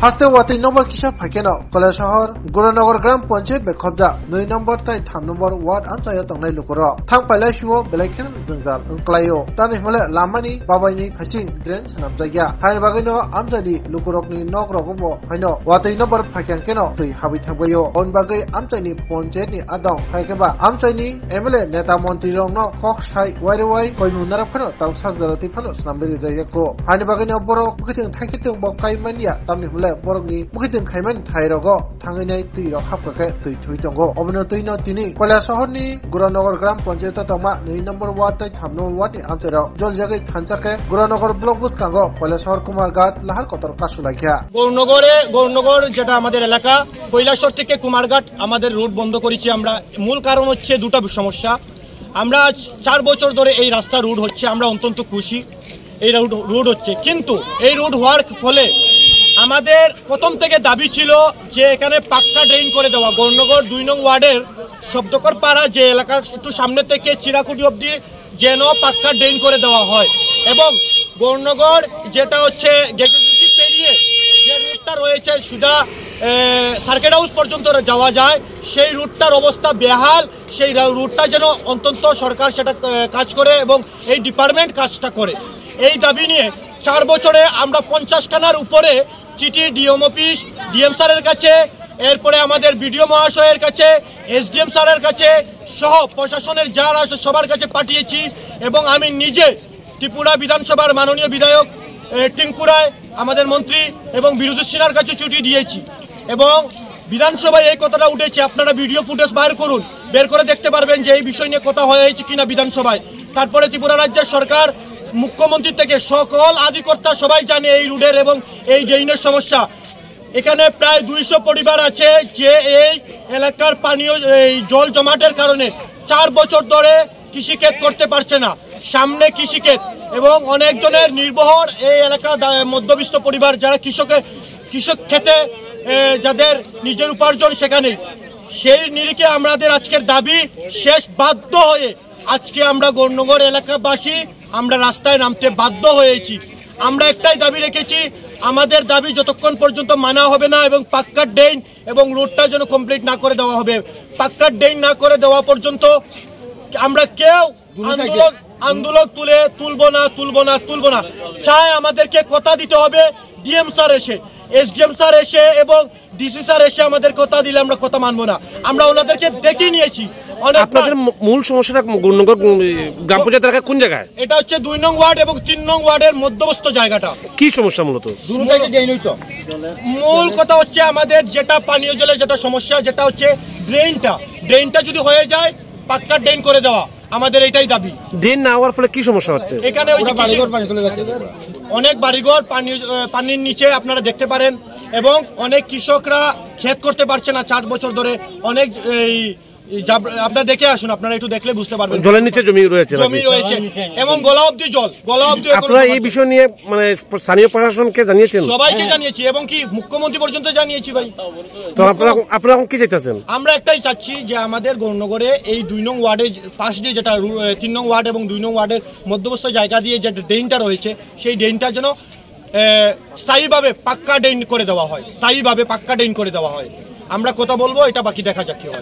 হাস্তে ওয়াতি নম্বর কিসা ফাইকেন college শহর গুরুনগর গ্রাম পঞ্চায়েত বেখবজা 2 নম্বর তাই 3 নম্বর word আমচায়া তংনাই লুকুর থাং পাইলাই শুও বেলাইखेन जोंजाल ओंक्लायो तानि हले लामानि बाबायनि फाइसिं ड्रेन सानाम जायगा हाइन बागैनो आमजानि लुकुरकनि नक रगबो हाइनो वाति नम्बर फाइकेन तै हाबै थांबायो अन बागै आमचाइनि पञ्चायतनि आदं हाइकेबा आमचाइनि एमएलए नेता मन्त्री रंनो कक साइ वाइरवाइ कयनुनारा फनो तावसा जरति फनो सामबेरि जायगाको हाइन बागैनो बर बुखिथिं थाइखिथिं बकाइ मानिया तामनि हले बरगनि बुखिथिं खाइमान थाइरगो थांगैनाय तैरक हाबखै तै थुइ दंगो अबनो तैनो तिनि कला शहरनि गुरनगर ग्राम पञ्चायत तमा 2 नम्बर वार्ड तै 3 नम्बर वार्डनि आमचाराव जल जागै थानसाके गुरनगर ब्लक बुसकांगो कला शहर कुमारघाट लाहार कतर कासुलाइखा গৌরনগর যেটা আমাদের এলাকা কৈলাসহর থেকে কুমারঘাট আমাদের রুট বন্ধ করেছি আমরা। মূল কারণ হচ্ছে দুটো সমস্যা। আমরা 4 বছর ধরে এই রাস্তা রুট হচ্ছে, আমরা অত্যন্ত খুশি এই রুট হচ্ছে, কিন্তু এই রুট হওয়ার ফলে আমাদের প্রথম থেকে দাবি ছিল যে এখানে পাক্কা ড্রেন করে দেওয়া। গৌরনগর 2 নং ওয়ার্ডের শব্দকর পাড়া যে এলাকা একটু সামনে থেকে চিরাকুটি অবধি যেন পাক্কা ড্রেন করে দেওয়া হয়, এবং গৌরনগর যেটা হচ্ছে গেটেসি পেরিয়ে যে রুটটা রয়েছে সুদা সার্কিট হাউস পর্যন্ত যাওয়া যায়, সেই রুটটার অবস্থা বেহাল। সেই রুটটা যেন অন্তত সরকার সেটা কাজ করে এবং এই ডিপার্টমেন্ট কাজটা করে। এই দাবি নিয়ে 4 বছরে আমরা 50 খানার উপরে চিঠি ডিএম অফিস, ডিএম স্যারের কাছে, এরপরে আমাদের বিডিও মহাশয়ের কাছে, এসডিএম স্যারের কাছে সহ প্রশাসনের যারা আছে সবার কাছে পাঠিয়েছি, এবং আমি নিজে ত্রিপুরা বিধানসভার মাননীয় বিধায়ক টিঙ্কু রায়, আমাদের মন্ত্রী এবং বিরোধী সেনার কাছে চিঠি দিয়েছি। এবং বিধানসভায় এই কথাটা উঠেছে, আপনারা ভিডিও ফুটেজ বের করে দেখতে পারবেন যে এই বিষয় নিয়ে কথা হয়েছে কিনা বিধানসভায়। তারপরে ত্রিপুরা রাজ্যের সরকার মুখ্যমন্ত্রী থেকে সকল আধিকর্তা সবাই জানে এই রুটের এবং এই ড্রেইনের সমস্যা। এখানে প্রায় 200 পরিবার আছে যে এই এলাকার পানীয় এই জল জমাটের কারণে 4 বছর ধরে কৃষিক্ষেত করতে পারছে না। সামনে কৃষিক্ষেত এবং অনেকজনের নির্ভর এই এলাকা মধ্যবিত্ত পরিবার যারা কৃষক খেতে যাদের নিজের উপার্জন সেখানে। সেই নিরিখে আমাদের আজকের দাবি শেষ বাধ্য হয়ে আজকে আমরা গৌরনগর এলাকাবাসী আমরা রাস্তায় নামতে বাধ্য হয়েছি। আমরা একটাই দাবি রেখেছি, আমাদের দাবি যতক্ষণ পর্যন্ত মানা হবে না এবং পাক্কা ড্রেন এবং রোডটা যেন কমপ্লিট না করে দেওয়া হবে, পাক্কা ড্রেন না করে দেওয়া পর্যন্ত আমরা কেউ আন্দোলন তুলবো না। চাই আমাদেরকে কথা দিতে হবে, ডিএম স্যার এসে, এসডিএম স্যার এসে এবং ডিসি স্যার এসে আমাদের কথা দিলে আমরা কথা মানবো না। আমরা ওনাদেরকে দেখে নিয়েছি। আপনাদের মূল সমস্যাটা গৌরনগর গ্রাম পঞ্চায়েত এলাকা কোন জায়গায়? এটা হচ্ছে 2 নং ওয়ার্ড এবং 3 নং ওয়ার্ডের মধ্যবর্তী জায়গাটা। কি সমস্যা মূলত? মূল কথা হচ্ছে আমাদের যেটা পানীয় জলের যেটা সমস্যা, যেটা হচ্ছে ড্রেনটা যদি হয়ে যায় পাক্কা ড্রেন করে দেওয়া, আমাদের এটাই দাবি। ড্রেন না হওয়ার ফলে কি সমস্যা হচ্ছে? এখানে অনেক বাড়িঘর পানির নিচে আপনারা দেখতে পারেন, এবং অনেক কৃষকরা ক্ষেত করতে পারছে না 4 বছর ধরে। অনেক আপনারা দেখে আসুন, আপনারা একটু দেখলে বুঝতে পারবেন জলের নিচে জমি রয়েছে এবং গলা অবধি জল। আপনারা এই বিষয় নিয়ে মানে স্থানীয় প্রশাসনকে জানিয়েছেন? সবাইকে জানিয়েছি এবং কি মুখ্যমন্ত্রী পর্যন্ত জানিয়েছি ভাই। তো আপনারা কি চাইতেছেন? আমরা একটাই চাচ্ছি যে আমাদের গৌরনগরে এই 2 নং ওয়ার্ডের পাশ দিয়ে যেটা 3 নং ওয়ার্ড এবং 2 নং ওয়ার্ডের মধ্যবর্তী জায়গা দিয়ে যে ড্রেনটা রয়েছে সেই ড্রেনটা যেন স্থায়ীভাবে পাক্কা ড্রেন করে দেওয়া হয়। আমরা কথা বলবো, এটা বাকি দেখা যাক কি হয়।